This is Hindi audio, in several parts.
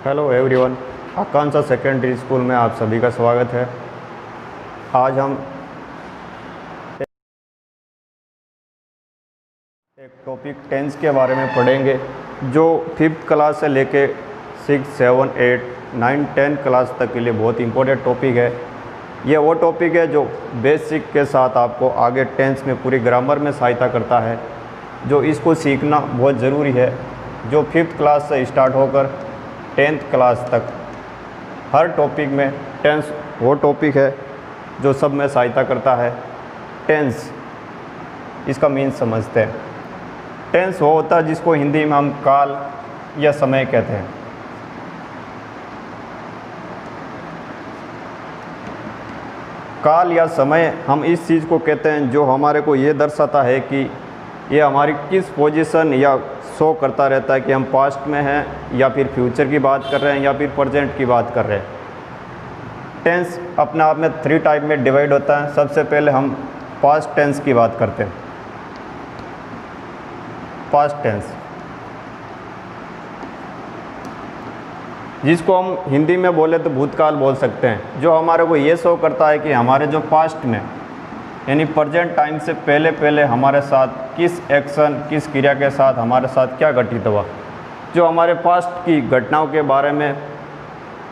हेलो एवरीवन, आकांक्षा सेकेंडरी स्कूल में आप सभी का स्वागत है। आज हम एक टॉपिक टेंस के बारे में पढ़ेंगे जो 5th क्लास से लेके 6, 7, 8, 9, 10 क्लास तक के लिए बहुत इंपॉर्टेंट टॉपिक है। ये वो टॉपिक है जो बेसिक के साथ आपको आगे टेंस में पूरी ग्रामर में सहायता करता है, जो इसको सीखना बहुत ज़रूरी है। जो 5th क्लास से स्टार्ट होकर 10th क्लास तक हर टॉपिक में टेंस वो टॉपिक है जो सब में सहायता करता है। टेंस, इसका मीन समझते हैं। टेंस वो होता है जिसको हिंदी में हम काल या समय कहते हैं। काल या समय हम इस चीज़ को कहते हैं जो हमारे को ये दर्शाता है कि ये हमारी किस पोजीशन या शो करता रहता है कि हम पास्ट में हैं या फिर फ्यूचर की बात कर रहे हैं या फिर प्रेजेंट की बात कर रहे हैं। टेंस अपने आप में 3 टाइप में डिवाइड होता है। सबसे पहले हम पास्ट टेंस की बात करते हैं। पास्ट टेंस, जिसको हम हिंदी में बोले तो भूतकाल बोल सकते हैं, जो हमारे को ये शो करता है कि हमारे जो पास्ट में यानी प्रेजेंट टाइम से पहले हमारे साथ किस एक्शन, किस क्रिया के साथ हमारे साथ क्या घटित हुआ, जो हमारे पास्ट की घटनाओं के बारे में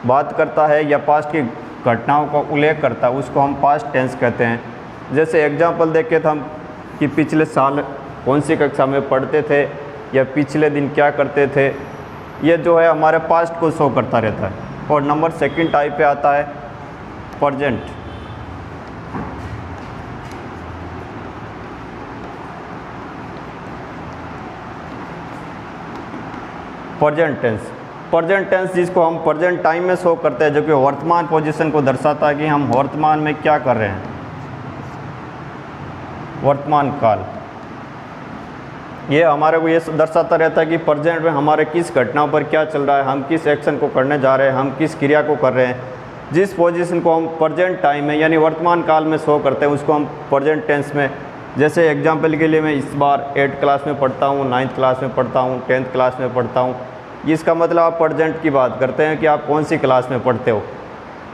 बात करता है या पास्ट की घटनाओं का उल्लेख करता है, उसको हम पास्ट टेंस कहते हैं। जैसे एग्जांपल देखे थे हम कि पिछले साल कौन सी कक्षा में पढ़ते थे या पिछले दिन क्या करते थे, ये जो है हमारे पास्ट को शो करता रहता है। और नंबर 2 टाइप पे आता है प्रेजेंट। प्रेजेंट टेंस जिसको हम प्रेजेंट टाइम में शो करते हैं, जो कि वर्तमान पोजीशन को दर्शाता है कि हम वर्तमान में क्या कर रहे हैं। वर्तमान काल, ये हमारे को ये दर्शाता रहता है कि प्रेजेंट में हमारे किस घटनाओं पर क्या चल रहा है, हम किस एक्शन को करने जा रहे हैं, हम किस क्रिया को कर रहे हैं। जिस पोजीशन को हम प्रेजेंट टाइम में यानी वर्तमान काल में शो करते हैं, उसको हम प्रेजेंट टेंस में, जैसे एग्जाम्पल के लिए मैं इस बार 8th क्लास में पढ़ता हूँ, 9th क्लास में पढ़ता हूँ, 10th क्लास में पढ़ता हूँ। इसका मतलब आप प्रेजेंट की बात करते हैं कि आप कौन सी क्लास में पढ़ते हो।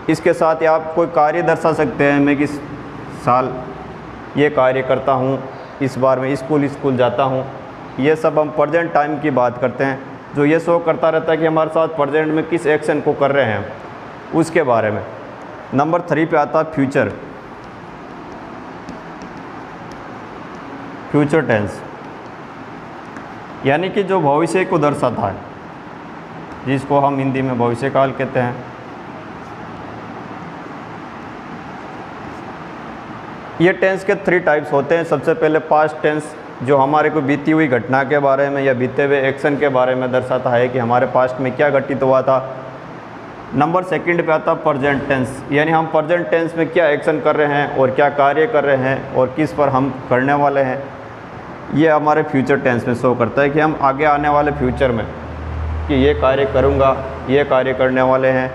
इसके साथ ही आप कोई कार्य दर्शा सकते हैं, मैं किस साल ये कार्य करता हूँ, इस बार मैं स्कूल जाता हूँ। ये सब हम प्रेजेंट टाइम की बात करते हैं, जो ये शो करता रहता है कि हमारे साथ प्रेजेंट में किस एक्शन को कर रहे हैं, उसके बारे में। नंबर 3 पे आता है फ्यूचर टेंस, यानी कि जो भविष्य को दर्शाता है, जिसको हम हिंदी में भविष्यकाल कहते हैं। ये टेंस के 3 टाइप्स होते हैं। सबसे पहले पास्ट टेंस, जो हमारे को बीती हुई घटना के बारे में या बीते हुए एक्शन के बारे में दर्शाता है कि हमारे पास्ट में क्या घटित हुआ था। नंबर 2 पे आता है प्रेजेंट टेंस, यानी हम प्रेजेंट टेंस में क्या एक्शन कर रहे हैं और क्या कार्य कर रहे हैं और किस पर हम करने वाले हैं। ये हमारे फ्यूचर टेंस में शो करता है कि हम आगे आने वाले फ्यूचर में कि ये कार्य करूँगा, ये कार्य करने वाले हैं,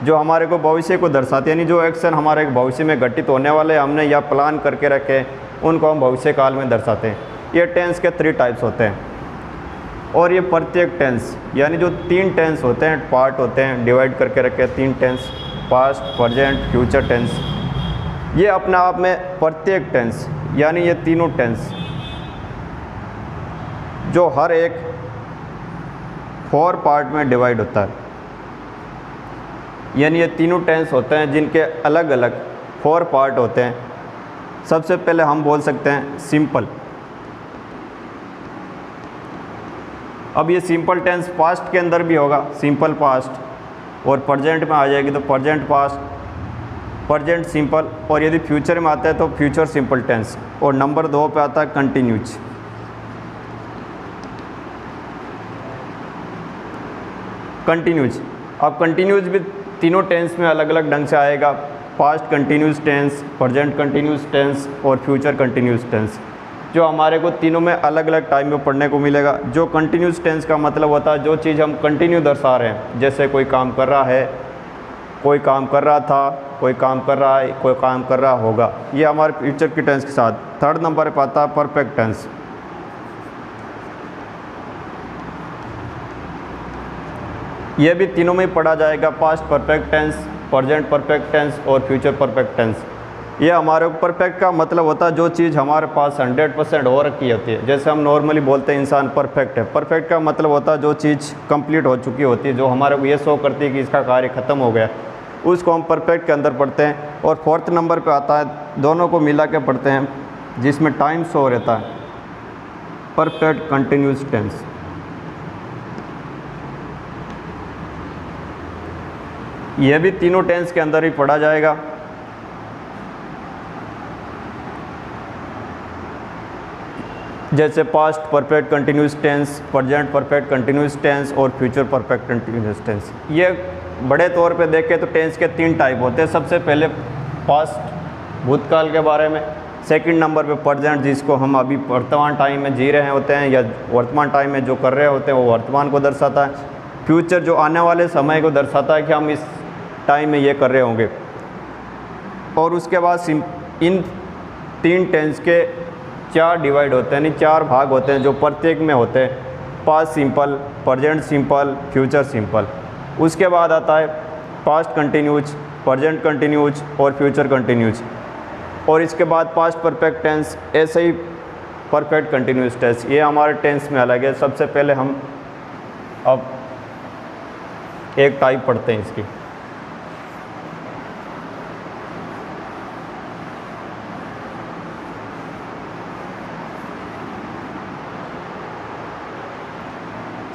जो हमारे को भविष्य को दर्शाते हैं। यानी जो एक्शन हमारे भविष्य में घटित होने वाले हमने या प्लान करके रखे, उनको हम भविष्य काल में दर्शाते हैं। ये टेंस के 3 टाइप्स होते हैं। और ये प्रत्येक टेंस, यानी जो 3 टेंस होते हैं, पार्ट होते हैं, डिवाइड करके रखे 3 tense, past, present, future tense. ये अपने आप में प्रत्येक टेंस, यानी ये तीनों टेंस जो हर एक 4 पार्ट में डिवाइड होता है, यानी ये तीनों टेंस होते हैं जिनके अलग अलग 4 पार्ट होते हैं। सबसे पहले हम बोल सकते हैं सिंपल। अब ये सिंपल टेंस पास्ट के अंदर भी होगा, सिंपल पास्ट, और प्रेजेंट में आ जाएगी तो प्रेजेंट पास्ट, प्रेजेंट सिंपल, और यदि फ्यूचर में आता है तो फ्यूचर सिंपल टेंस। और नंबर 2 पे आता है कंटिन्यूज। अब कंटिन्यूज भी तीनों टेंस में अलग अलग ढंग से आएगा। Past continuous tense, present continuous tense और फ्यूचर कंटिन्यूस टेंस, जो हमारे को तीनों में अलग अलग टाइम में पढ़ने को मिलेगा। जो कंटिन्यूस टेंस का मतलब होता है जो चीज़ हम कंटिन्यू दर्शा रहे हैं, जैसे कोई काम कर रहा है, कोई काम कर रहा था, कोई काम कर रहा है, कोई काम कर रहा होगा। ये हमारे फ्यूचर की टेंस के साथ। 3rd नंबर पर आता है परफेक्ट टेंस। ये भी तीनों में पढ़ा जाएगा, past perfect tense, present perfect tense और फ्यूचर परफेक्ट टेंस। ये हमारे परफेक्ट का मतलब होता है जो चीज़ हमारे पास 100% हो रखी होती है। जैसे हम नॉर्मली बोलते हैं इंसान परफेक्ट है, परफेक्ट का मतलब होता है जो चीज़ कंप्लीट हो चुकी होती है, जो हमारे को ये शो करती है कि इसका कार्य ख़त्म हो गया, उसको हम परफेक्ट के अंदर पढ़ते हैं। और फोर्थ नंबर पे आता है, दोनों को मिला के पढ़ते हैं, जिसमें टाइम शो रहता है, परफेक्ट कंटिन्यूस टेंस। यह भी तीनों टेंस के अंदर ही पढ़ा जाएगा। जैसे past perfect continuous tense, present perfect continuous tense और फ्यूचर परफेक्ट कंटिन्यूस टेंस। ये बड़े तौर पे देखें तो टेंस के 3 टाइप होते हैं। सबसे पहले पास्ट भूतकाल के बारे में, सेकंड नंबर पे प्रेजेंट जिसको हम अभी वर्तमान टाइम में जी रहे होते हैं या वर्तमान टाइम में जो कर रहे होते हैं वो वर्तमान को दर्शाता है। फ्यूचर जो आने वाले समय को दर्शाता है कि हम इस टाइम में ये कर रहे होंगे। और उसके बाद इन 3 टेंस के 4 डिवाइड होते हैं, यानी 4 भाग होते हैं जो प्रत्येक में होते हैं, past simple, present simple, future simple. उसके बाद आता है पास्ट कंटिन्यूज, प्रेजेंट कंटिन्यूज और फ्यूचर कंटिन्यूज। और इसके बाद पास्ट परफेक्ट टेंस, ऐसे ही परफेक्ट कंटिन्यूस टेंस। ये हमारे टेंस में अलग है। सबसे पहले हम अब एक टाइप पढ़ते हैं इसकी।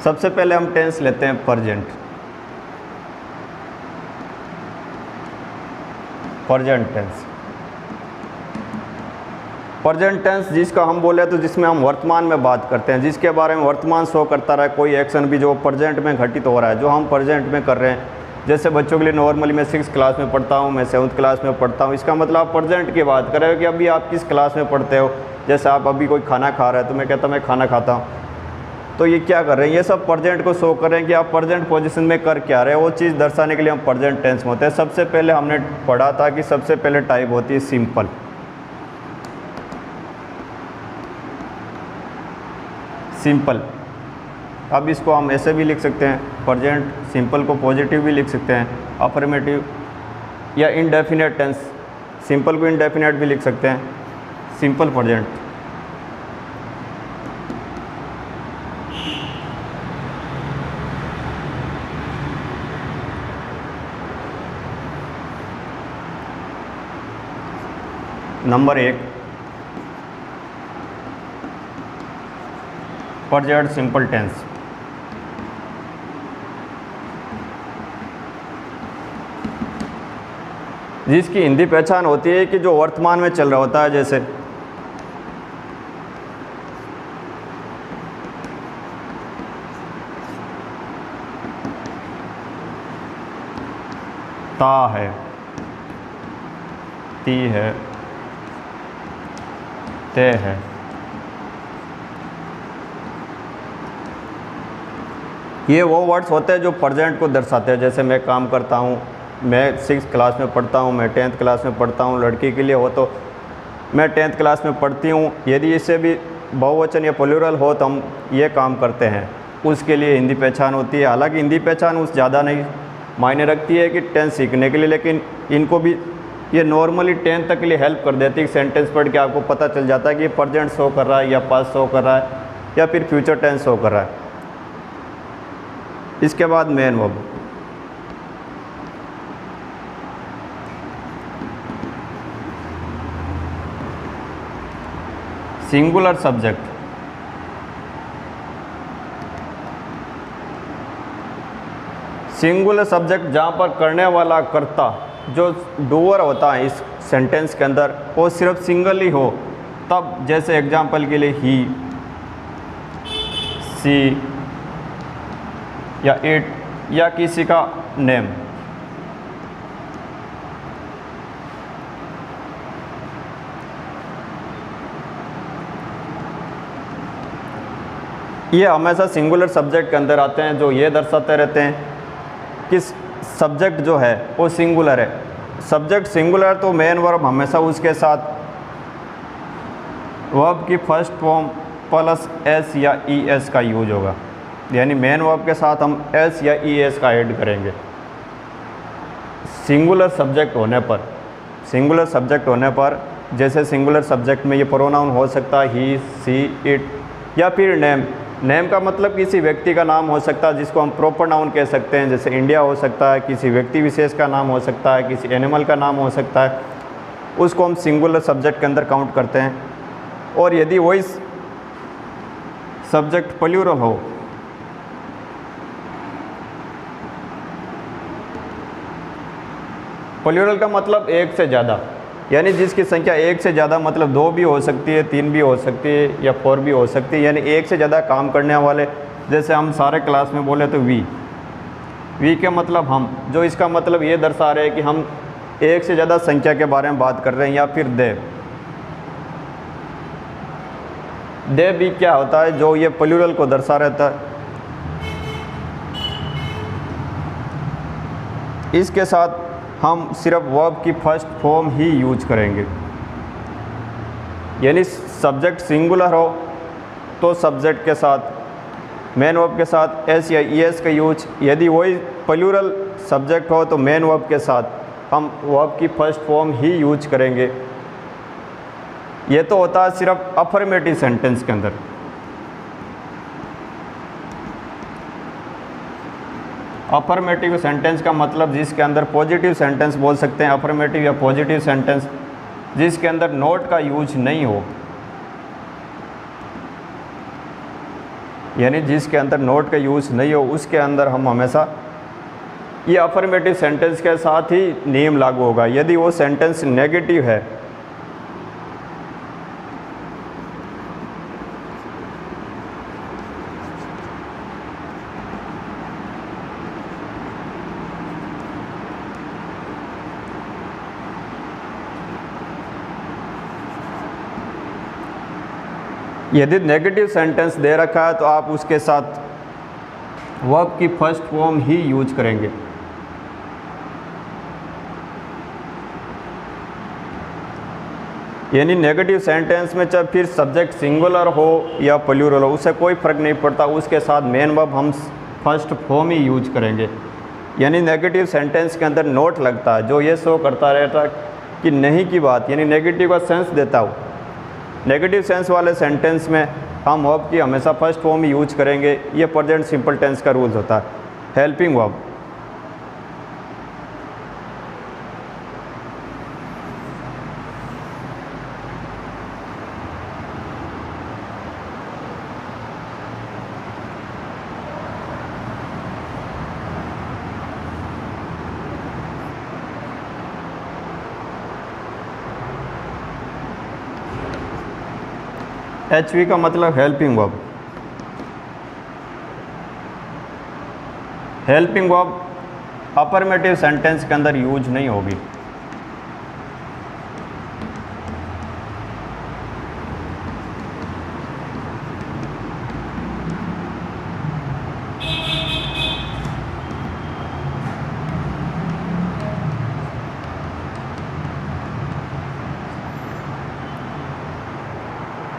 सबसे पहले हम टेंस लेते हैं present. Present tense, present tense जिसका हम बोले तो जिसमें हम वर्तमान में बात करते हैं, जिसके बारे में वर्तमान शो करता रहा, कोई एक्शन भी जो प्रेजेंट में घटित हो रहा है, जो हम प्रेजेंट में कर रहे हैं। जैसे बच्चों के लिए नॉर्मली मैं 6th क्लास में पढ़ता हूँ, मैं 7th क्लास में पढ़ता हूँ, इसका मतलब आप प्रेजेंट की बात कर रहे हो कि अभी आप किस क्लास में पढ़ते हो। जैसे आप अभी कोई खाना खा रहे हो तो मैं कहता हूँ मैं खाना खाता हूँ, तो ये क्या कर रहे हैं, ये सब प्रेजेंट को शो कर रहे हैं कि आप प्रेजेंट पोजीशन में कर क्या रहे हो। वो चीज़ दर्शाने के लिए हम प्रेजेंट टेंस में होते हैं। सबसे पहले हमने पढ़ा था कि सबसे पहले टाइप होती है सिंपल। सिंपल, अब इसको हम ऐसे भी लिख सकते हैं, प्रेजेंट सिंपल को पॉजिटिव भी लिख सकते हैं, अफर्मेटिव या इनडेफिनेट टेंस, सिंपल को इनडेफिनेट भी लिख सकते हैं, simple present. Number 1 present simple tense. जिसकी हिंदी पहचान होती है कि जो वर्तमान में चल रहा होता है। जैसे ता है, ती है, ते है। ये वो वर्ड्स होते हैं जो प्रेजेंट को दर्शाते हैं। जैसे मैं काम करता हूँ, मैं 6th क्लास में पढ़ता हूँ, मैं 10th क्लास में पढ़ता हूँ। लड़की के लिए हो तो मैं 10th क्लास में पढ़ती हूँ। यदि इससे भी बहुवचन या प्लूरल हो तो हम ये काम करते हैं, उसके लिए हिंदी पहचान होती है। हालांकि हिंदी पहचान उस ज़्यादा नहीं मायने रखती है कि टेंस सीखने के लिए, लेकिन इनको भी ये नॉर्मली 10th तक के लिए हेल्प कर देती है। सेंटेंस पढ़ के आपको पता चल जाता है कि ये प्रेजेंट शो कर रहा है या पास्ट शो कर रहा है या फिर फ्यूचर टेंस शो कर रहा है। इसके बाद main verb, singular subject. Singular subject जहाँ पर करने वाला कर्ता जो डूअर होता है इस सेंटेंस के अंदर वो सिर्फ सिंगल ही हो तब। जैसे एग्जांपल के लिए ही, सी या इट या किसी का नेम। ये हमेशा सिंगुलर सब्जेक्ट के अंदर आते हैं, जो ये दर्शाते रहते हैं कि सब्जेक्ट जो है वो सिंगुलर है। सब्जेक्ट सिंगुलर तो मेन वर्ब हमेशा उसके साथ वर्ब की फर्स्ट फॉर्म प्लस एस या ई एस का यूज होगा। यानी मेन वर्ब के साथ हम एस या ई एस का ऐड करेंगे। सिंगुलर सब्जेक्ट होने पर, सिंगुलर सब्जेक्ट होने पर जैसे सिंगुलर सब्जेक्ट में ये प्रोनाउन हो सकता है ही, सी, इट, या फिर नेम। नेम का मतलब किसी व्यक्ति का नाम हो सकता है जिसको हम प्रॉपर नाउन कह सकते हैं, जैसे इंडिया हो सकता है, किसी व्यक्ति विशेष का नाम हो सकता है, किसी एनिमल का नाम हो सकता है, उसको हम सिंगुलर सब्जेक्ट के अंदर काउंट करते हैं। और यदि वही सब्जेक्ट प्लूरल हो, प्लूरल का मतलब एक से ज़्यादा, यानी जिसकी संख्या एक से ज़्यादा, मतलब 2 भी हो सकती है, 3 भी हो सकती है, या 4 भी हो सकती है, यानी एक से ज़्यादा काम करने वाले। जैसे हम सारे क्लास में बोले तो वी के मतलब हम, जो इसका मतलब ये दर्शा रहे हैं कि हम एक से ज़्यादा संख्या के बारे में बात कर रहे हैं। या फिर दे भी क्या होता है, जो ये प्लूरल को दर्शा रहता है। इसके साथ हम सिर्फ वर्ब की फर्स्ट फॉर्म ही यूज करेंगे, यानी सब्जेक्ट सिंगुलर हो तो सब्जेक्ट के साथ मेन वर्ब के साथ एस या ई एस का यूज। यदि वही प्लूरल सब्जेक्ट हो तो मेन वर्ब के साथ हम वर्ब की फर्स्ट फॉर्म ही यूज करेंगे। ये तो होता है सिर्फ अफर्मेटिव सेंटेंस के अंदर। अफर्मेटिव सेंटेंस का मतलब जिसके अंदर पॉजिटिव सेंटेंस बोल सकते हैं, अफर्मेटिव या पॉजिटिव सेंटेंस जिसके अंदर नोट का यूज नहीं हो, यानी जिसके अंदर नोट का यूज नहीं हो, उसके अंदर हम हमेशा ये अफर्मेटिव सेंटेंस के साथ ही नियम लागू होगा। यदि वो सेंटेंस नेगेटिव है, यदि नेगेटिव सेंटेंस दे रखा है तो आप उसके साथ वर्ब की फर्स्ट फॉर्म ही यूज करेंगे। यानी नेगेटिव सेंटेंस में चाहे फिर सब्जेक्ट सिंगुलर हो या प्लूरल हो, उससे कोई फ़र्क नहीं पड़ता, उसके साथ मेन वर्ब हम फर्स्ट फॉर्म ही यूज करेंगे। यानी नेगेटिव सेंटेंस के अंदर नोट लगता है जो ये शो करता रहता कि नहीं की बात, यानी नेगेटिव का सेंस देता हो। नेगेटिव सेंस वाले सेंटेंस में हम वर्ब की हमेशा फर्स्ट फॉर्म ही यूज करेंगे। ये प्रेजेंट सिंपल टेंस का रूल होता है। हेल्पिंग वर्ब, HV का मतलब helping verb. Helping verb affirmative sentence के अंदर यूज नहीं होगी।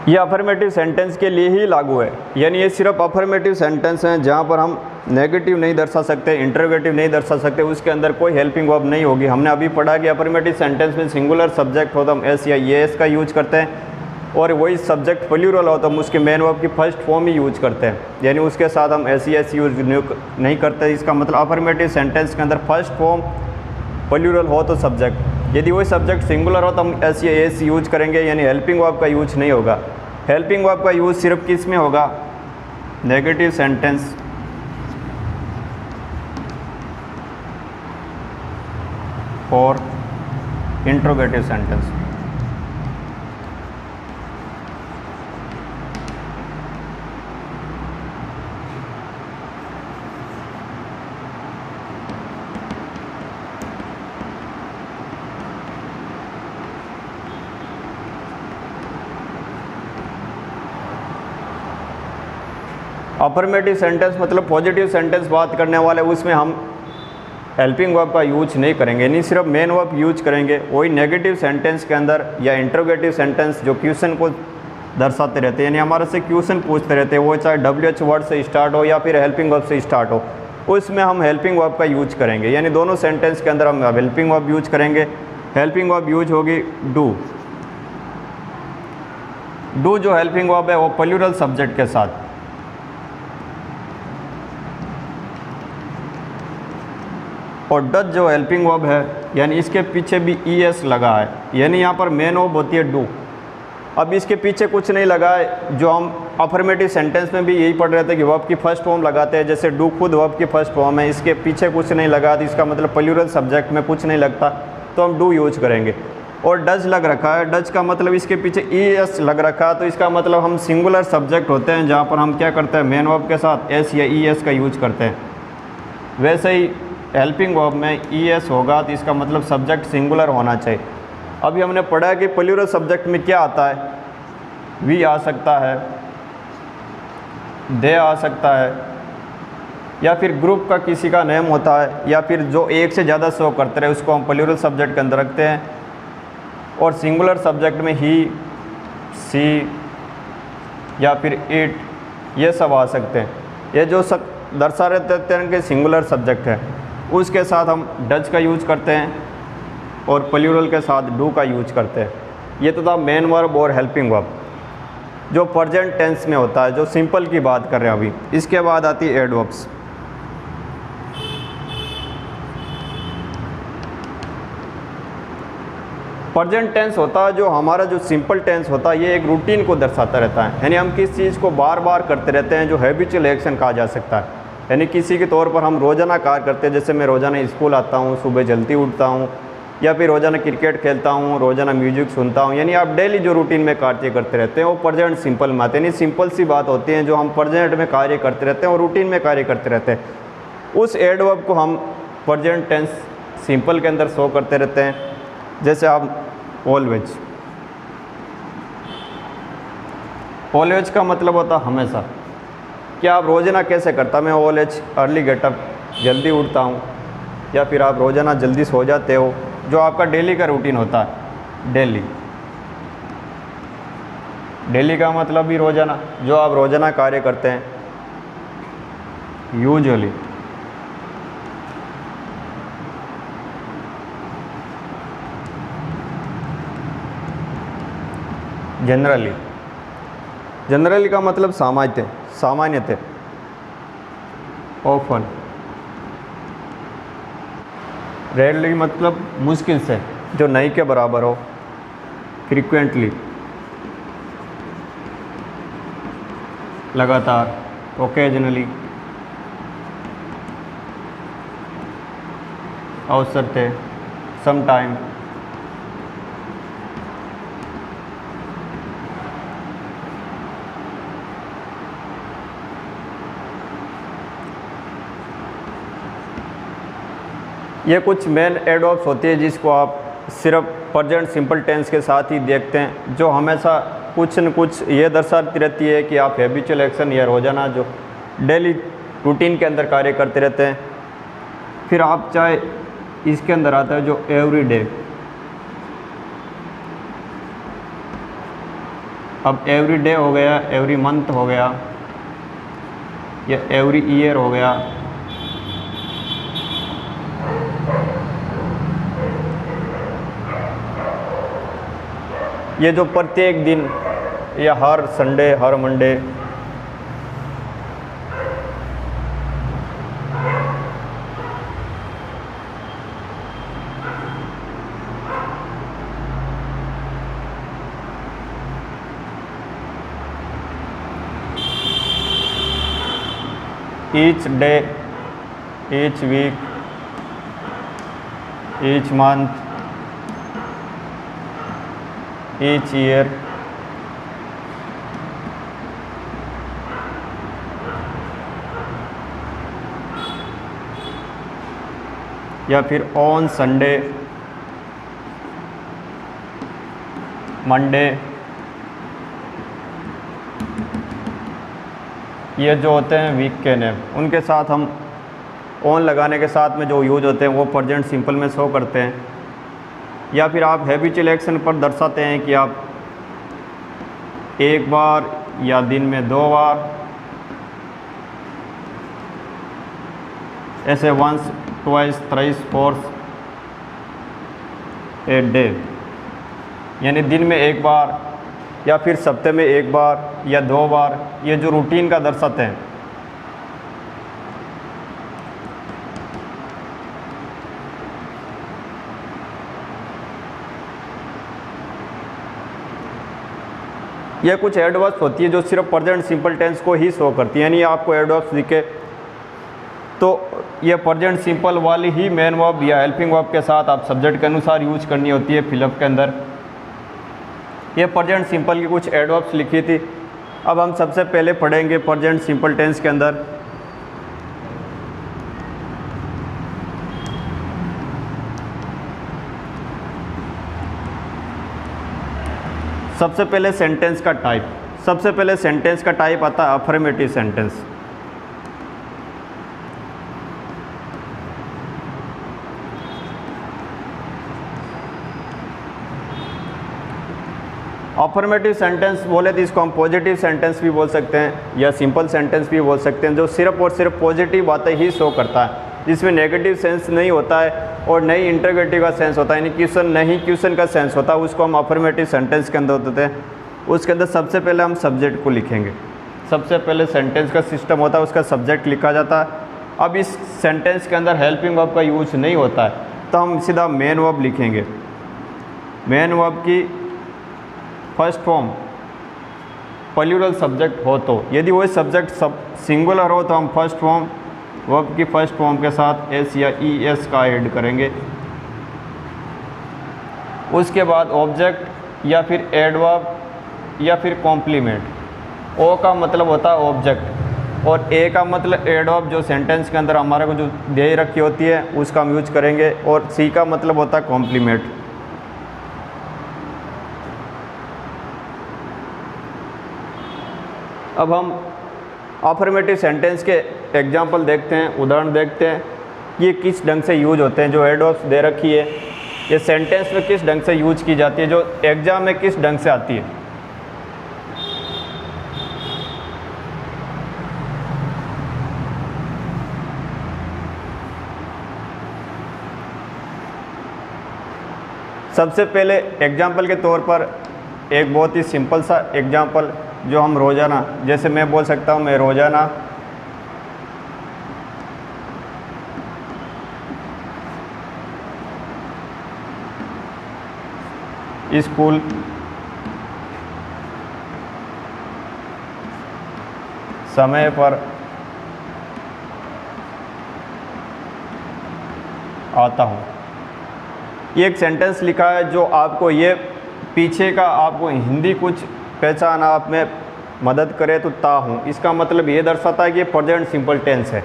ये अफर्मेटिव सेंटेंस के लिए ही लागू है। यानी ये सिर्फ अफर्मेटिव सेंटेंस हैं जहाँ पर हम नेगेटिव नहीं दर्शा सकते, इंटरोगेटिव नहीं दर्शा सकते, उसके अंदर कोई हेल्पिंग वर्ब नहीं होगी। हमने अभी पढ़ा कि अफर्मेटिव सेंटेंस में सिंगुलर सब्जेक्ट हो तो हम एस या ये एस का यूज करते हैं, और वही सब्जेक्ट प्लूरल हो तो हम उसके मेन वर्ब की फर्स्ट फॉर्म ही यूज करते हैं, यानी उसके साथ हम एस यूज नहीं करते। इसका मतलब अफर्मेटिव सेंटेंस के अंदर फर्स्ट फॉर्म प्लूरल हो तो सब्जेक्ट, यदि वही सब्जेक्ट सिंगुलर हो तो हम एस या एस यूज करेंगे, यानी हेल्पिंग वर्ब का यूज नहीं होगा। हेल्पिंग वर्ब का यूज सिर्फ किस में होगा? नेगेटिव सेंटेंस और इंट्रोगेटिव सेंटेंस। अफर्मेटिव सेंटेंस मतलब पॉजिटिव सेंटेंस बात करने वाले, उसमें हम हेल्पिंग वर्ब का यूज नहीं करेंगे, नहीं सिर्फ मेन वर्ब यूज करेंगे। वही नेगेटिव सेंटेंस के अंदर या इंट्रोगेटिव सेंटेंस जो क्वेश्चन को दर्शाते रहते हैं, यानी हमारे से क्वेश्चन पूछते रहते हैं, वो चाहे WH वर्ड से स्टार्ट हो या फिर हेल्पिंग वर्ब से स्टार्ट हो, उसमें हम हेल्पिंग वर्ब का यूज करेंगे। यानी दोनों सेंटेंस के अंदर हम हेल्पिंग वर्ब यूज करेंगे। हेल्पिंग वर्ब यूज होगी डू। डू जो हेल्पिंग वर्ब है वो प्लूरल सब्जेक्ट के साथ, और डज जो हेल्पिंग वर्ब है यानी इसके पीछे भी ES लगा है, यानी यहाँ पर मेन वर्ब होती है डू। अब इसके पीछे कुछ नहीं लगा है, जो हम अफर्मेटिव सेंटेंस में भी यही पढ़ रहे थे कि वर्ब की फर्स्ट फॉर्म लगाते हैं, जैसे डू खुद वर्ब की फर्स्ट फॉर्म है, इसके पीछे कुछ नहीं लगा तो इसका मतलब प्लूरल सब्जेक्ट में कुछ नहीं लगता, तो हम डू यूज करेंगे। और डज लग रखा है, डज का मतलब इसके पीछे ES लग रखा है, तो इसका मतलब हम सिंगुलर सब्जेक्ट होते हैं, जहाँ पर हम क्या करते हैं मेन वर्ब के साथ S या ES का यूज करते हैं। वैसे ही हेल्पिंग वर्ब में ES होगा तो इसका मतलब सब्जेक्ट सिंगुलर होना चाहिए। अभी हमने पढ़ा है कि प्लूरल सब्जेक्ट में क्या आता है, वी आ सकता है, दे आ सकता है, या फिर ग्रुप का किसी का नेम होता है, या फिर जो एक से ज़्यादा शो करते रहे उसको हम प्लूरल सब्जेक्ट के अंदर रखते हैं। और सिंगुलर सब्जेक्ट में ही, सी या फिर इट, ये सब आ सकते हैं। ये जो सब दर्शा रहते हैं कि सिंगुलर सब्जेक्ट है, उसके साथ हम डज का यूज करते हैं और प्लूरल के साथ डू का यूज करते हैं। ये तो था मेन वर्ब और हेल्पिंग वर्ब जो प्रेजेंट टेंस में होता है, जो सिंपल की बात कर रहे हैं अभी। इसके बाद आती है एडवर्ब्स। प्रेजेंट टेंस होता है जो हमारा जो सिंपल टेंस होता है, ये एक रूटीन को दर्शाता रहता है, यानी हम किस चीज़ को बार बार करते रहते हैं, जो हैबिचुअल एक्शन कहा जा सकता है। यानी किसी के तौर पर हम रोज़ाना कार्य करते हैं, जैसे मैं रोज़ाना स्कूल आता हूँ, सुबह जल्दी उठता हूँ, या फिर रोज़ाना क्रिकेट खेलता हूँ, रोज़ाना म्यूजिक सुनता हूँ, यानी आप डेली जो रूटीन में कार्य करते रहते हैं वो प्रेजेंट सिंपल में आते हैं। यानी सिंपल सी बात होती है जो हम प्रेजेंट में कार्य करते रहते हैं और रूटीन में कार्य करते रहते हैं, उस एडवर्ब को हम प्रेजेंट टेंस सिंपल के अंदर शो करते रहते हैं। जैसे आप ऑलवेज, ऑलवेज का मतलब होता हमेशा। क्या आप रोज़ाना कैसे करता, मैं ऑलवेज अर्ली गेटअप, जल्दी उठता हूँ, या फिर आप रोज़ाना जल्दी सो जाते हो, जो आपका डेली का रूटीन होता है। डेली, डेली का मतलब भी रोज़ाना, जो आप रोज़ाना कार्य करते हैं। यूजुअली, जनरली, जनरली का मतलब सामान्य, सामान्यतः। ऑफन, रेयरली मतलब मुश्किल से, जो नहीं के बराबर हो। फ्रीक्वेंटली, लगातार। ओकेजनली, अवसरते, समटाइम। ये कुछ मेन एडवर्ब्स होती है जिसको आप सिर्फ प्रेजेंट सिंपल टेंस के साथ ही देखते हैं, जो हमेशा कुछ न कुछ ये दर्शाती रहती है कि आप हैबिचुअल एक्शन या रोज़ाना जो डेली रूटीन के अंदर कार्य करते रहते हैं। फिर आप चाहे इसके अंदर आता है जो एवरी डे। अब एवरी डे हो गया, एवरी मंथ हो गया, या एवरी ईयर हो गया। ये जो प्रत्येक दिन, या हर संडे, हर Monday. Each day, each week, each month, each year. या फिर ऑन संडे, मंडे। ये जो होते हैं वीक के नेम, उनके साथ हम ऑन लगाने के साथ में जो यूज होते हैं वो प्रेजेंट सिंपल में शो करते हैं। या फिर आप हैबिचुअल एक्शन पर दर्शाते हैं कि आप एक बार या दिन में 2 बार, ऐसे once, twice, thrice, fourth a day, यानी दिन में 1 बार या फिर सप्ताह में 1 बार या 2 बार, ये जो रूटीन का दर्शाते हैं। ये कुछ एडवर्ब्स होती है जो सिर्फ प्रेजेंट सिंपल टेंस को ही शो करती है, यानी आपको एडवर्ब्स दिखे तो ये प्रेजेंट सिंपल वाली ही मेन वर्ब या हेल्पिंग वर्ब के साथ आप सब्जेक्ट के अनुसार यूज करनी होती है फिलअप के अंदर। ये प्रेजेंट सिंपल की कुछ एडवर्ब्स लिखी थी। अब हम सबसे पहले पढ़ेंगे प्रेजेंट सिंपल टेंस के अंदर। सबसे पहले सेंटेंस का टाइप, सबसे पहले सेंटेंस का टाइप आता है अफर्मेटिव सेंटेंस। अफर्मेटिव सेंटेंस बोले तो इसको हम पॉजिटिव सेंटेंस भी बोल सकते हैं या सिंपल सेंटेंस भी बोल सकते हैं, जो सिर्फ और सिर्फ पॉजिटिव बातें ही शो करता है, जिसमें नेगेटिव सेंस नहीं होता है और नहीं इंटरोगेटिव का सेंस होता है, यानी क्वेश्चन नहीं क्वेश्चन का सेंस होता है, उसको हम अफर्मेटिव सेंटेंस के अंदर होते हैं। उसके अंदर सबसे पहले हम सब्जेक्ट को लिखेंगे। सबसे पहले सेंटेंस का सिस्टम होता है, उसका सब्जेक्ट लिखा जाता है। अब इस सेंटेंस के अंदर हेल्पिंग वर्ब का यूज नहीं होता है, तो हम सीधा मेन वर्ब लिखेंगे। मेन वर्ब की फर्स्ट फॉर्म प्लूरल सब्जेक्ट हो तो, यदि वही सब्जेक्ट सिंगुलर हो तो हम फर्स्ट फॉर्म वर्ब की फर्स्ट फॉर्म के साथ एस या ई एस का ऐड करेंगे। उसके बाद ऑब्जेक्ट या फिर एडवर्ब या फिर कॉम्प्लीमेंट। ओ का मतलब होता है ऑब्जेक्ट और ए का मतलब एडवर्ब, जो सेंटेंस के अंदर हमारे को जो दे रखी होती है उसका हम यूज करेंगे, और सी का मतलब होता है कॉम्प्लीमेंट। अब हम अफर्मेटिव सेंटेंस के एग्जाम्पल देखते हैं, उदाहरण देखते हैं ये किस ढंग से यूज होते हैं। जो एडवर्ब्स दे रखी है ये सेंटेंस में किस ढंग से यूज की जाती है, जो एग्जाम में किस ढंग से आती है। सबसे पहले एग्जाम्पल के तौर पर एक बहुत ही सिंपल सा एग्जाम्पल जो हम रोज़ाना, जैसे मैं बोल सकता हूँ मैं रोज़ाना स्कूल समय पर आता हूँ। ये एक सेंटेंस लिखा है जो आपको ये पीछे का आपको हिंदी कुछ पहचान आप में मदद करे तो ता हूँ, इसका मतलब ये दर्शाता है कि ये प्रेजेंट सिंपल टेंस है।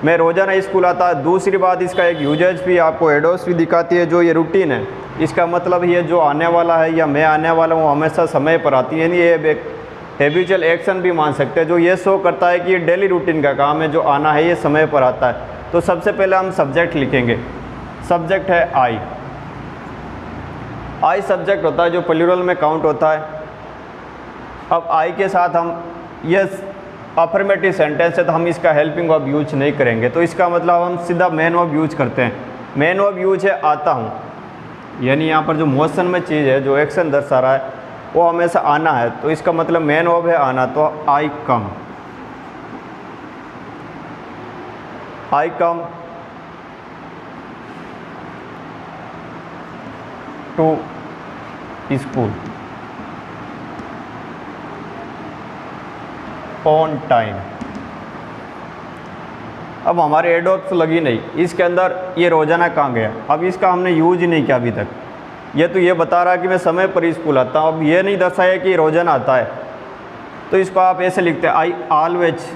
मैं रोज़ाना स्कूल आता। दूसरी बात, इसका एक यूजेज भी आपको एडवर्ब्स भी दिखाती है, जो ये रूटीन है, इसका मतलब ये जो आने वाला है या मैं आने वाला हूँ हमेशा समय पर आती है, यानी ये एक हैबिचुअल एक्शन भी मान सकते हैं, जो ये शो करता है कि ये डेली रूटीन का काम है, जो आना है ये समय पर आता है। तो सबसे पहले हम सब्जेक्ट लिखेंगे। सब्जेक्ट है आई। आई सब्जेक्ट होता है जो प्लूरल में काउंट होता है। अब आई के साथ हम ये अफर्मेटिव सेंटेंस है तो हम इसका हेल्पिंग वर्ब यूज नहीं करेंगे, तो इसका मतलब हम सीधा मेन वर्ब यूज करते हैं। मेन वर्ब यूज है आता हूँ, यानी यहाँ पर जो मोशन में चीज़ है, जो एक्शन दर्शा रहा है वो हमेशा आना है, तो इसका मतलब मेन वर्ब है आना। तो I come, I come to school on time. अब हमारे एडवर्ब्स लगी नहीं, इसके अंदर ये रोज़ाना कहाँ गया, अब इसका हमने यूज ही नहीं किया अभी तक। ये तो ये बता रहा है कि मैं समय पर स्कूल आता हूँ, अब ये नहीं दर्शाया कि रोज़ाना आता है, तो इसको आप ऐसे लिखते हैं आई ऑलवेज,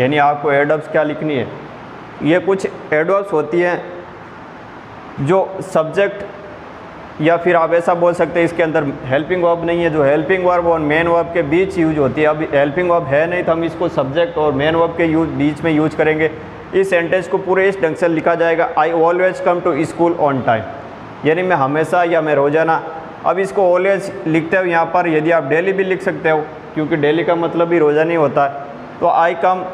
यानी आपको एडवर्ब्स क्या लिखनी है। ये कुछ एडवर्ब्स होती हैं जो सब्जेक्ट या फिर आप ऐसा बोल सकते हैं इसके अंदर हेल्पिंग वर्ब नहीं है, जो हेल्पिंग वर्ब और मेन वर्ब के बीच यूज होती है। अब हेल्पिंग वर्ब है नहीं तो हम इसको सब्जेक्ट और मेन वर्ब के बीच में यूज करेंगे। इस सेंटेंस को पूरे इस ढंग से लिखा जाएगा, I always come to school on time. यानी मैं हमेशा या मैं रोज़ाना। अब इसको ऑलवेज लिखते हो यहाँ पर, यदि आप डेली भी लिख सकते हो क्योंकि डेली का मतलब भी रोज़ाना ही होता है। तो I come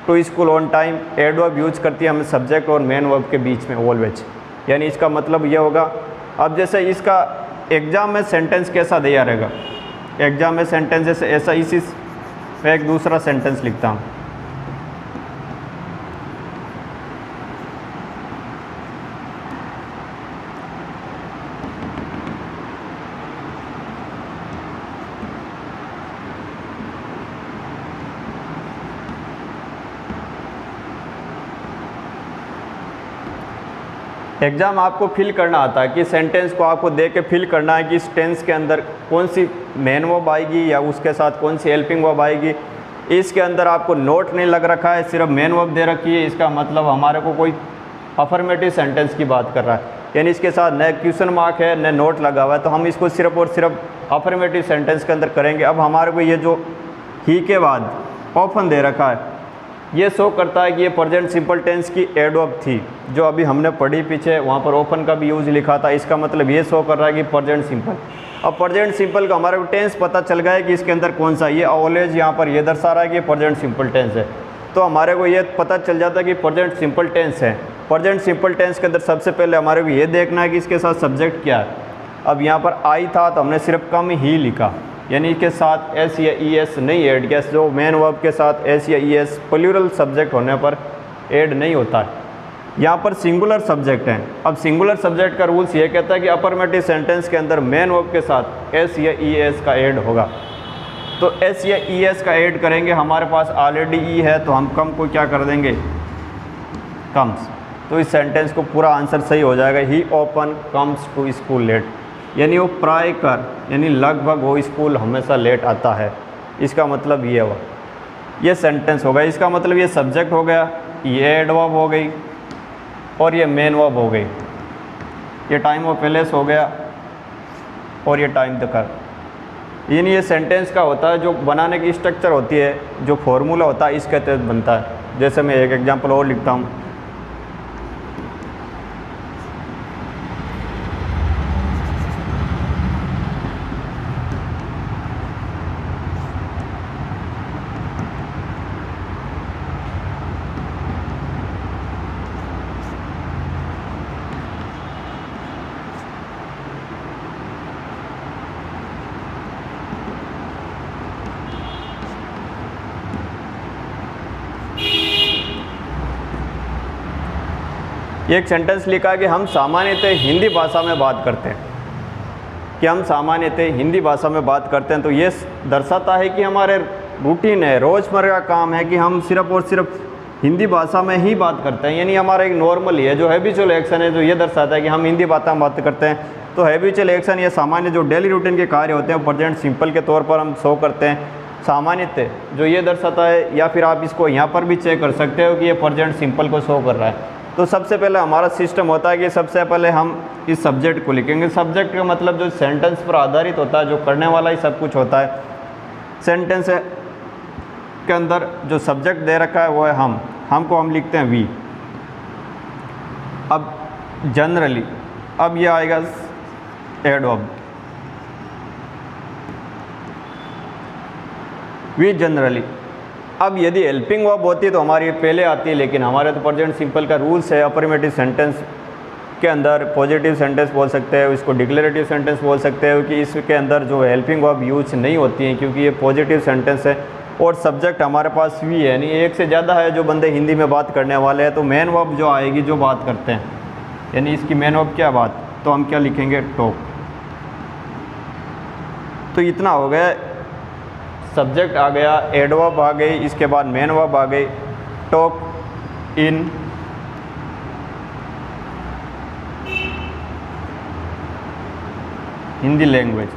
to school on time, adverb use करती है हमें सब्जेक्ट और मेन वर्ब के बीच में ऑलवेज, यानी इसका मतलब ये होगा। अब जैसे इसका एग्ज़ाम में सेंटेंस कैसा दिया रहेगा, एग्ज़ाम में सेंटेंस जैसे ऐसा, इसी में एक दूसरा सेंटेंस लिखता हूँ। एग्ज़ाम आपको फिल करना आता है कि सेंटेंस को आपको दे के फिल करना है कि इस टेंस के अंदर कौन सी मेन वर्ब आएगी या उसके साथ कौन सी हेल्पिंग वर्ब आएगी। इसके अंदर आपको नोट नहीं लग रखा है, सिर्फ मेन वर्ब दे रखी है। इसका मतलब हमारे को कोई अफर्मेटिव सेंटेंस की बात कर रहा है, यानी इसके साथ न क्वेश्चन मार्क है न नोट लगा हुआ है, तो हम इसको सिर्फ और सिर्फ अफर्मेटिव सेंटेंस के अंदर करेंगे। अब हमारे को ये जो ही के बाद ऑप्शन दे रखा है, ये शो करता है कि ये प्रेजेंट सिंपल टेंस की एडवर्ब थी जो अभी हमने पढ़ी पीछे, वहाँ पर ओपन का भी यूज लिखा था। इसका मतलब ये शो कर रहा है कि प्रेजेंट सिंपल। अब प्रेजेंट सिंपल का हमारे को टेंस पता चल गया है कि इसके अंदर कौन सा, ये ऑलवेज यहाँ पर ये दर्शा रहा है कि ये प्रेजेंट सिंपल टेंस है, तो हमारे को ये पता चल जाता है कि प्रेजेंट सिंपल टेंस है। प्रेजेंट सिंपल टेंस के अंदर सबसे पहले हमारे को ये देखना है कि इसके साथ सब्जेक्ट क्या है। अब यहाँ पर आई था तो हमने सिर्फ कम ही लिखा, यानी इसके साथ एस या ई एस नहीं ऐड किया। जो मेन वर्ब के साथ एस या ई एस प्लूरल सब्जेक्ट होने पर ऐड नहीं होता है। यहाँ पर सिंगुलर सब्जेक्ट हैं। अब सिंगुलर सब्जेक्ट का रूल्स ये कहता है कि अफर्मेटिव सेंटेंस के अंदर मेन वर्ब के साथ एस या ई एस का ऐड होगा। तो एस या ई एस का ऐड करेंगे, हमारे पास ऑलरेडी ई है तो हम कम को क्या कर देंगे, कम्स। तो इस सेंटेंस को पूरा आंसर सही हो जाएगा, he often comes to school late, यानी वो प्राय कर यानी लगभग वो स्कूल हमेशा लेट आता है। इसका मतलब ये हुआ, ये सेंटेंस हो गया। इसका मतलब ये सब्जेक्ट हो गया, ये एडवर्ब हो गई और ये मेन वर्ब हो गई। ये टाइम ऑफ प्लेस हो गया और ये टाइम द कर। यानी ये सेंटेंस का होता है जो बनाने की स्ट्रक्चर होती है, जो फॉर्मूला होता है इसके तहत बनता है। जैसे मैं एक एग्जांपल और लिखता हूँ, एक सेंटेंस लिखा कि हम सामान्यतः हिंदी भाषा में बात करते हैं, कि हम सामान्यतः हिंदी भाषा में बात करते हैं। तो ये दर्शाता है कि हमारे रूटीन है, रोज़मर्रा का काम है कि हम सिर्फ और सिर्फ हिंदी भाषा में ही बात करते हैं, यानी हमारा एक नॉर्मल ही है जो हैबिचुअल एक्शन है, जो ये दर्शाता है कि हम हिंदी भाषा में बात करते हैं। तो हैबिचुअल एक्शन या सामान्य जो डेली रूटीन के कार्य होते हैं वो प्रेजेंट सिंपल के तौर पर हम शो करते हैं। सामान्यतः जो ये दर्शाता है, या फिर आप इसको यहाँ पर भी चेक कर सकते हो कि ये प्रेजेंट सिंपल को शो कर रहा है। तो सबसे पहले हमारा सिस्टम होता है कि सबसे पहले हम इस सब्जेक्ट को लिखेंगे। सब्जेक्ट का मतलब जो सेंटेंस पर आधारित होता है, जो करने वाला ही सब कुछ होता है। सेंटेंस के अंदर जो सब्जेक्ट दे रखा है वो है हम को हम लिखते हैं वी। अब जनरली, अब ये आएगा एडवर्ब, वी जनरली। अब यदि हेल्पिंग वर्ब होती है तो हमारी पहले आती है, लेकिन हमारे तो प्रेजेंट सिंपल का रूल्स है। अफर्मेटिव सेंटेंस के अंदर पॉजिटिव सेंटेंस बोल सकते हैं, इसको डिक्लेरेटिव सेंटेंस बोल सकते हो कि इसके अंदर जो हेल्पिंग वर्ब यूज नहीं होती हैं, क्योंकि ये पॉजिटिव सेंटेंस है और सब्जेक्ट हमारे पास वी है, यानी एक से ज़्यादा है जो बंदे हिंदी में बात करने वाले हैं। तो मेन वर्ब जो आएगी जो बात करते हैं, यानी इसकी मेन वर्ब क्या बात, तो हम क्या लिखेंगे, टॉक। तो इतना हो गया, सब्जेक्ट आ गया, एडवर्ब आ गई, इसके बाद मेन वर्ब आ गई, talk in Hindi language.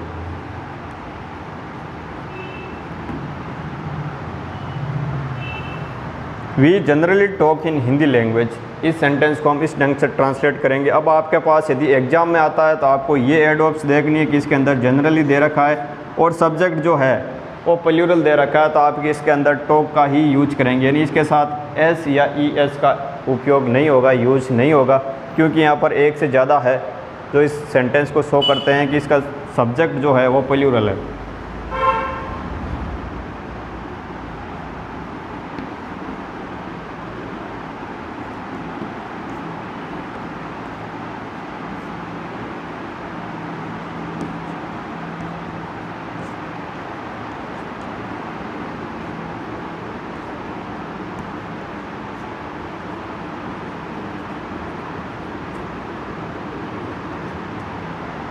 We generally talk in Hindi language. इस सेंटेंस को हम इस ढंग से ट्रांसलेट करेंगे। अब आपके पास यदि एग्जाम में आता है तो आपको ये एडवर्ब्स देखनी है कि इसके अंदर जनरली दे रखा है और सब्जेक्ट जो है वो प्लूरल दे रखा है, तो आप इसके अंदर टॉक का ही यूज करेंगे, यानी इसके साथ एस या ई एस का उपयोग नहीं होगा, यूज नहीं होगा, क्योंकि यहाँ पर एक से ज़्यादा है जो इस सेंटेंस को शो करते हैं कि इसका सब्जेक्ट जो है वो प्लूरल है।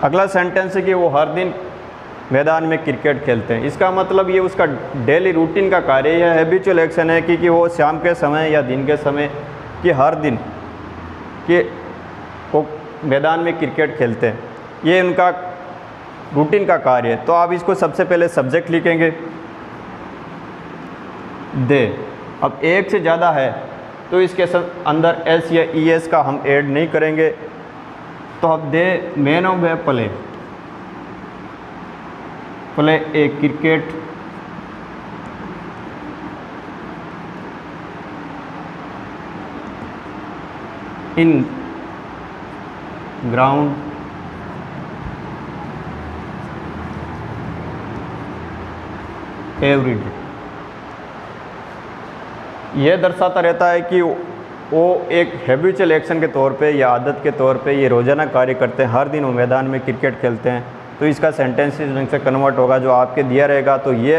अगला सेंटेंस है कि वो हर दिन मैदान में क्रिकेट खेलते हैं। इसका मतलब ये उसका डेली रूटीन का कार्य है, हैबिचुअल एक्शन है कि वो शाम के समय या दिन के समय कि हर दिन कि वो मैदान में क्रिकेट खेलते हैं, ये उनका रूटीन का कार्य है। तो आप इसको सबसे पहले सब्जेक्ट लिखेंगे दे। अब एक से ज़्यादा है तो इसके अंदर एस या ई एस का हम ऐड नहीं करेंगे। तो अब they man of play a cricket in ground every day. यह दर्शाता रहता है कि वो एक हैबिचुअल एक्शन के तौर पे या आदत के तौर पे ये रोज़ाना कार्य करते हैं, हर दिन वो मैदान में क्रिकेट खेलते हैं। तो इसका सेंटेंस इस ढंग से कन्वर्ट होगा जो आपके दिया रहेगा। तो ये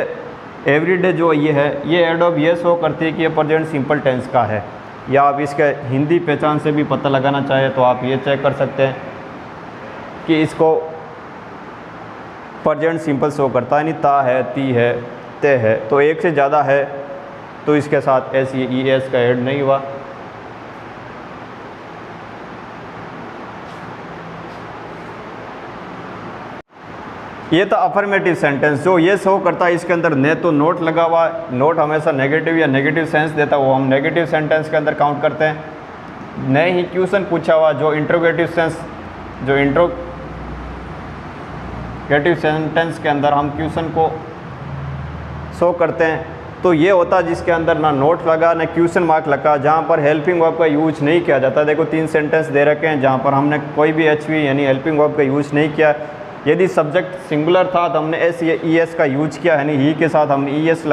एवरीडे जो ये है, ये एड ऑफ ये शो करती है कि ये प्रेजेंट सिंपल टेंस का है। या आप इसके हिंदी पहचान से भी पता लगाना चाहें तो आप ये चेक कर सकते हैं कि इसको प्रेजेंट सिंपल शो करता है, यानी ता है, ती है, ते है। तो एक से ज़्यादा है तो इसके साथ एस ई एस का ऐड नहीं हुआ। ये तो अफर्मेटिव सेंटेंस जो ये शो करता है, इसके अंदर ने तो नोट लगा हुआ है। नोट हमेशा नेगेटिव या नेगेटिव सेंस देता है, वो हम नेगेटिव सेंटेंस के अंदर काउंट करते हैं। नए ही क्वेश्चन पूछा हुआ जो इंट्रोगेटिव सेंस, जो इंट्रोगेटिव सेंटेंस के अंदर हम क्वेश्चन को शो करते हैं। तो ये होता है जिसके अंदर ना नोट लगा ना क्वेश्चन मार्क लगा, जहाँ पर हेल्पिंग वर्ब का यूज नहीं किया जाता। देखो 3 सेंटेंस दे रखे हैं जहाँ पर हमने कोई भी एचवी यानी हेल्पिंग वर्ब का यूज नहीं किया। यदि सब्जेक्ट सिंगुलर था तो हमने एस या ई एस का यूज किया, यानी ही के साथ हमने ई एस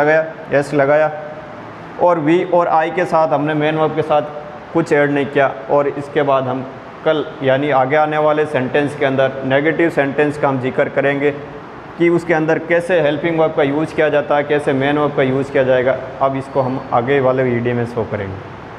लगाया, और वी और आई के साथ हमने मेन वर्ब के साथ कुछ ऐड नहीं किया। और इसके बाद हम कल यानी आगे आने वाले सेंटेंस के अंदर नेगेटिव सेंटेंस का हम जिक्र करेंगे कि उसके अंदर कैसे हेल्पिंग वर्ब का यूज़ किया जाता है, कैसे मेन वर्ब का यूज़ किया जाएगा। अब इसको हम आगे वाले वीडियो में शो करेंगे।